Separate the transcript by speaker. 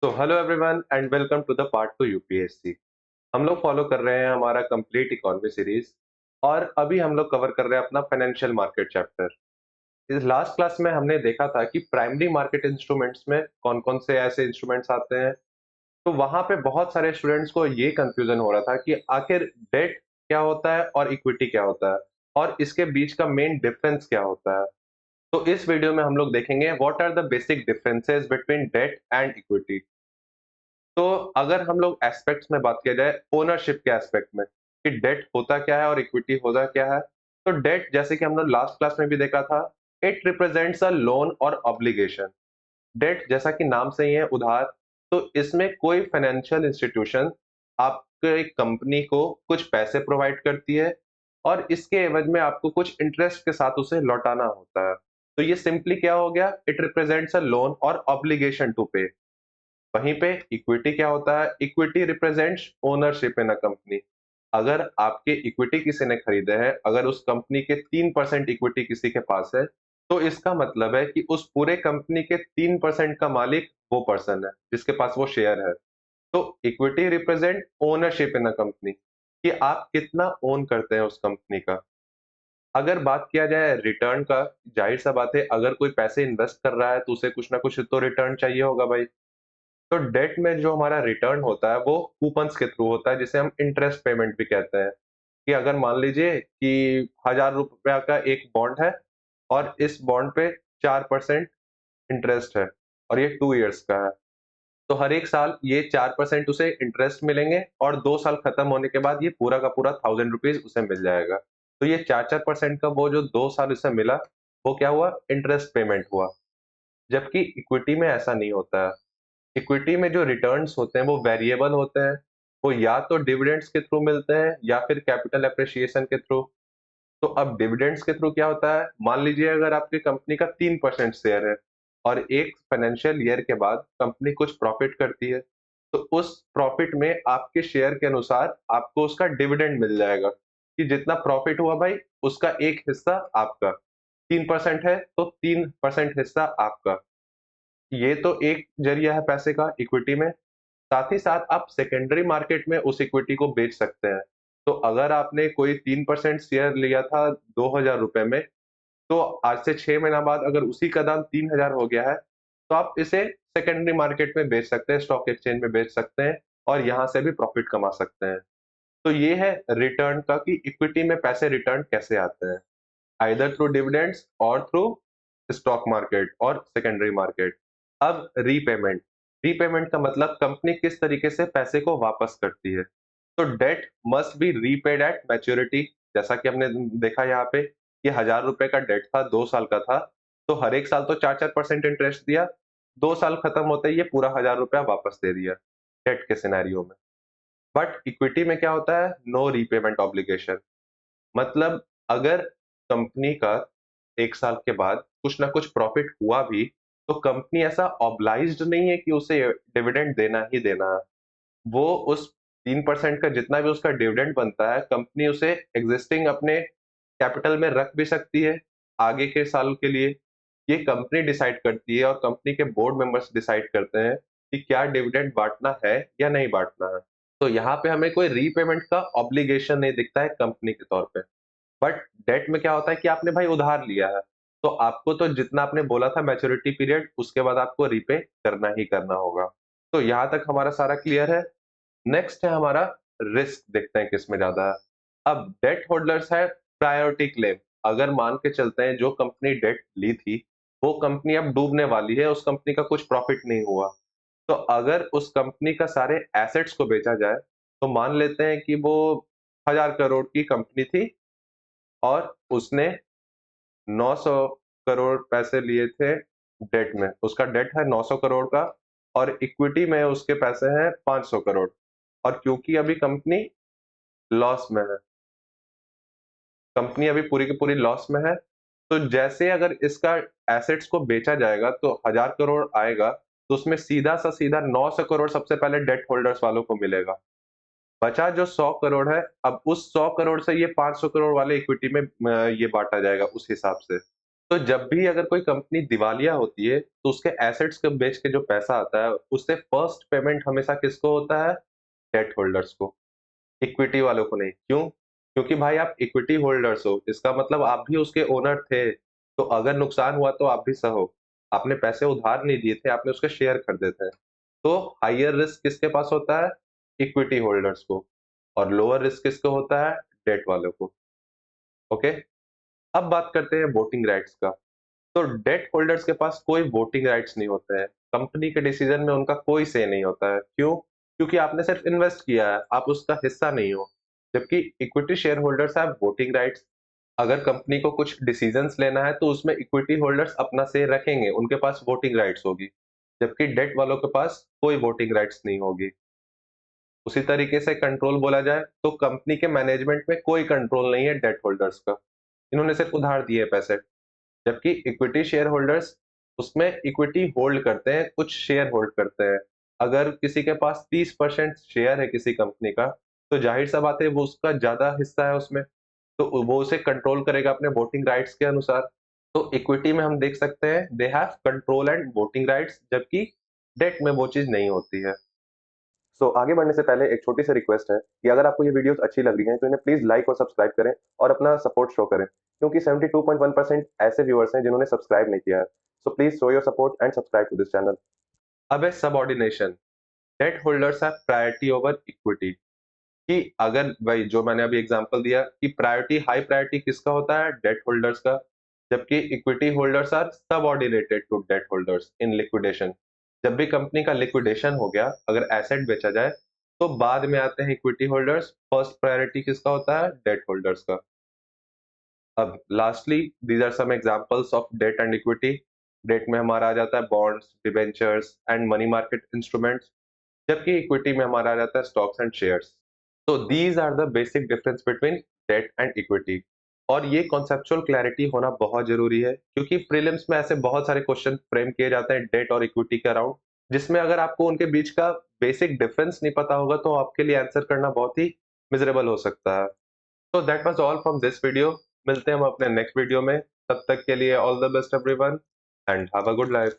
Speaker 1: तो hello everyone and welcome to the part two UPSC. हम लोग फॉलो कर रहे हैं हमारा कंप्लीट इकोनॉमी सीरीज और अभी हम लोग कवर कर रहे हैं अपना फाइनेंशियल मार्केट चैप्टर। इस लास्ट क्लास में हमने देखा था कि प्राइमरी मार्केट इंस्ट्रूमेंट्स में कौन कौन से ऐसे इंस्ट्रूमेंट्स आते हैं। तो वहां पे बहुत सारे स्टूडेंट्स को ये कंफ्यूजन हो रहा था कि आखिर डेट क्या होता है और इक्विटी क्या होता है और इसके बीच का मेन डिफरेंस क्या होता है। तो इस वीडियो में हम लोग देखेंगे what are the basic differences between debt and equity. तो अगर हम लोग एस्पेक्ट्स में बात किया जाए ओनरशिप के एस्पेक्ट में कि डेट होता क्या है और इक्विटी होता क्या है। तो डेट जैसे कि हमने लास्ट क्लास में भी देखा था, इट रिप्रेजेंट्स अ लोन और ऑब्लिगेशन। डेट जैसा कि नाम से ही है उधार। तो इसमें कोई फाइनेंशियल इंस्टीट्यूशन आपके कंपनी को कुछ पैसे प्रोवाइड करती है और इसके एवज में आपको कुछ इंटरेस्ट के साथ उसे लौटाना होता है। तो ये सिंपली क्या हो गया, इट रिप्रेजेंट्स अ लोन और ऑब्लिगेशन टू पे। वहीं पे इक्विटी क्या होता है, equity represents ownership in a company. अगर आपके इक्विटी किसी ने खरीदे हैं, अगर उस कंपनी के 3% इक्विटी किसी के पास है, तो इसका मतलब है कि उस पूरे कंपनी के 3% का मालिक वो पर्सन है जिसके पास वो शेयर है। तो equity represent ownership in a company कि आप कितना ओन करते हैं उस कंपनी का। अगर बात किया जाए रिटर्न का, जाहिर सा बात है अगर कोई पैसे इन्वेस्ट कर रहा है तो उसे कुछ ना कुछ तो रिटर्न चाहिए होगा भाई। तो डेट में जो हमारा रिटर्न होता है वो कूपन्स के थ्रू होता है जिसे हम इंटरेस्ट पेमेंट भी कहते हैं। कि अगर मान लीजिए कि 1000 रुपया का एक बॉन्ड है और इस बॉन्ड पे 4% इंटरेस्ट है और ये 2 इयर्स का है। तो हर एक साल ये 4% उसे इंटरेस्ट मिलेंगे और 2 साल खत्म होने के बाद ये पूरा का पूरा 1000 रुपीज उसे मिल जाएगा। तो ये 4% का वो जो 2 साल उसे मिला, वो क्या हुआ, इंटरेस्ट पेमेंट हुआ। जबकि इक्विटी में ऐसा नहीं होता है। इक्विटी में जो रिटर्न्स होते हैं वो वेरिएबल होते हैं। वो या तो डिविडेंड्स के थ्रू मिलते हैं या फिर कैपिटल एप्रिसिएशन के थ्रू। तो अब डिविडेंड्स के थ्रू क्या होता है, मान लीजिए अगर आपकी कंपनी का 3% शेयर है और एक फाइनेंशियल ईयर के बाद कंपनी कुछ प्रॉफिट करती है, तो उस प्रॉफिट में आपके शेयर के अनुसार आपको उसका डिविडेंड मिल जाएगा कि जितना प्रॉफिट हुआ भाई उसका एक हिस्सा आपका। 3% है तो 3% हिस्सा आपका। ये तो एक जरिया है पैसे का इक्विटी में। साथ ही साथ आप सेकेंडरी मार्केट में उस इक्विटी को बेच सकते हैं। तो अगर आपने कोई 3% शेयर लिया था 2000 रुपए में, तो आज से 6 महीना बाद अगर उसी का दाम 3000 हो गया है, तो आप इसे सेकेंडरी मार्केट में बेच सकते हैं, स्टॉक एक्सचेंज में बेच सकते हैं और यहाँ से भी प्रॉफिट कमा सकते हैं। तो ये है रिटर्न का कि इक्विटी में पैसे रिटर्न कैसे आते हैं, आइदर थ्रू डिविडेंड्स और थ्रू स्टॉक मार्केट और सेकेंडरी मार्केट। अब रीपेमेंट, रीपेमेंट का मतलब कंपनी किस तरीके से पैसे को वापस करती है। तो debt must be repaid at maturity. जैसा कि हमने देखा यहाँ पे कि 1000 रुपए का डेट था, 2 साल का था। तो हर एक साल तो 4-4% इंटरेस्ट दिया, 2 साल खत्म होते ही ये पूरा 1000 रुपया वापस दे दिया डेट के सिनेरियो में। बट इक्विटी में क्या होता है, नो रीपेमेंट ऑब्लिगेशन। मतलब अगर कंपनी का 1 साल के बाद कुछ ना कुछ प्रॉफिट हुआ भी, तो कंपनी ऐसा ऑब्लाइज्ड नहीं है कि उसे डिविडेंड देना ही देना है। वो उस 3% का जितना भी उसका डिविडेंड बनता है, कंपनी उसे एक्जिस्टिंग अपने कैपिटल में रख भी सकती है आगे के साल के लिए। ये कंपनी डिसाइड करती है और कंपनी के बोर्ड मेंबर्स डिसाइड करते हैं कि क्या डिविडेंड बांटना है या नहीं बांटना है। तो यहाँ पे हमें कोई रीपेमेंट का ऑब्लिगेशन नहीं दिखता है कंपनी के तौर पे। बट डेट में क्या होता है कि आपने भाई उधार लिया है, तो आपको तो जितना आपने बोला था मैच्योरिटी पीरियड, उसके बाद आपको रीपे करना ही करना होगा। तो यहाँ तक हमारा सारा क्लियर है। नेक्स्ट है हमारा रिस्क, देखते हैं किसमें ज्यादा है। अब डेट होल्डर्स है प्रायोरिटी क्लेम। अगर मान के चलते हैं जो कंपनी डेट ली थी वो कंपनी अब डूबने वाली है, उस कंपनी का कुछ प्रॉफिट नहीं हुआ, तो अगर उस कंपनी का सारे एसेट्स को बेचा जाए, तो मान लेते हैं कि वो 1000 करोड़ की कंपनी थी और उसने 900 करोड़ पैसे लिए थे डेट में, उसका डेट है 900 करोड़ का और इक्विटी में उसके पैसे हैं 500 करोड़। और क्योंकि अभी कंपनी लॉस में है, कंपनी अभी पूरी की पूरी लॉस में है, तो जैसे अगर इसका एसेट्स को बेचा जाएगा तो 1000 करोड़ आएगा, तो उसमें सीधा सा सीधा 900 करोड़ सबसे पहले डेट होल्डर्स वालों को मिलेगा। बचा जो 100 करोड़ है, अब उस 100 करोड़ से ये 500 करोड़ वाले इक्विटी में ये बांटा जाएगा उस हिसाब से। तो जब भी अगर कोई कंपनी दिवालिया होती है, तो उसके एसेट्स को बेच के जो पैसा आता है, उससे फर्स्ट पेमेंट हमेशा किसको होता है? डेट होल्डर्स को, इक्विटी वालों को नहीं। क्यों? क्योंकि भाई आप इक्विटी होल्डर्स हो, इसका मतलब आप भी उसके ओनर थे, तो अगर नुकसान हुआ तो आप भी सहो। आपने पैसे उधार नहीं दिए थे, आपने उसके शेयर खरीदे थे। तो हायर रिस्क किसके पास होता है? इक्विटी होल्डर्स को, और लोअर रिस्क किसको होता है? डेट वालों को। ओके? अब बात करते हैं वोटिंग राइट्स का। तो डेट होल्डर्स के पास कोई वोटिंग राइट्स नहीं होते हैं। कंपनी के डिसीजन में उनका कोई से नहीं होता है। क्यों? क्योंकि आपने सिर्फ इन्वेस्ट किया है, आप उसका हिस्सा नहीं हो। जबकि equity share holders have voting rights. अगर कंपनी को कुछ डिसीजंस लेना है तो उसमें इक्विटी होल्डर्स अपना से रखेंगे, उनके पास वोटिंग राइट्स होगी। जबकि डेट वालों के पास कोई वोटिंग राइट्स नहीं होगी। उसी तरीके से कंट्रोल बोला जाए तो कंपनी के मैनेजमेंट में कोई कंट्रोल नहीं है डेट होल्डर्स का। इन्होंने सिर्फ उधार दिए पैसे। जबकि इक्विटी शेयर होल्डर्स उसमें इक्विटी होल्ड करते हैं, कुछ शेयर होल्ड करते हैं। अगर किसी के पास 30% शेयर है किसी कंपनी का, तो जाहिर-सा बात है वो उसका ज़्यादा हिस्सा है उसमें, तो वो उसे कंट्रोल करेगा अपने वोटिंग राइट्स के अनुसार। तो इक्विटी में हम देख सकते हैं they have control and voting rights, जबकि डेट में वो चीज़ नहीं होती है। आगे बढ़ने से पहले एक छोटी सी रिक्वेस्ट है कि अगर आपको ये वीडियोस अच्छी लग रही हैं तो इन्हें प्लीज लाइक और सब्सक्राइब करें और अपना सपोर्ट शो करें, क्योंकि 72.1% ऐसे व्यूअर्स हैं जिन्होंने सब्सक्राइब नहीं किया है। So please show your support and subscribe to this channel. अब है subordination. Debt holders have priority over equity. कि अगर भाई जो मैंने अभी एग्जांपल दिया कि प्रायोरिटी हाई प्रायोरिटी किसका होता है? डेट होल्डर्स का। जबकि equity holders are subordinated to debt holders in liquidation. जब भी कंपनी का लिक्विडेशन हो गया, अगर एसेट बेचा जाए, तो बाद में आते हैं इक्विटी होल्डर्स। फर्स्ट प्रायोरिटी किसका होता है? डेट होल्डर्स का। अब lastly these are some examples of debt and equity. Debt में हमारा आ जाता है bonds, debentures and money market instruments. जबकि इक्विटी में हमारा आ जाता है स्टॉक्स एंड शेयर्स। तो these are the basic difference between debt and equity. और ये कॉन्सेप्चुअल क्लैरिटी होना बहुत जरूरी है, क्योंकि प्रीलिम्स में ऐसे बहुत सारे क्वेश्चन फ्रेम किए जाते हैं डेट और इक्विटी के अराउंड, जिसमें अगर आपको उनके बीच का बेसिक डिफरेंस नहीं पता होगा तो आपके लिए आंसर करना बहुत ही मिजरेबल हो सकता है। तो that was all from this video. मिलते हैं हम अपने नेक्स्ट वीडियो में। तब तक के लिए all the best everyone and have a good life.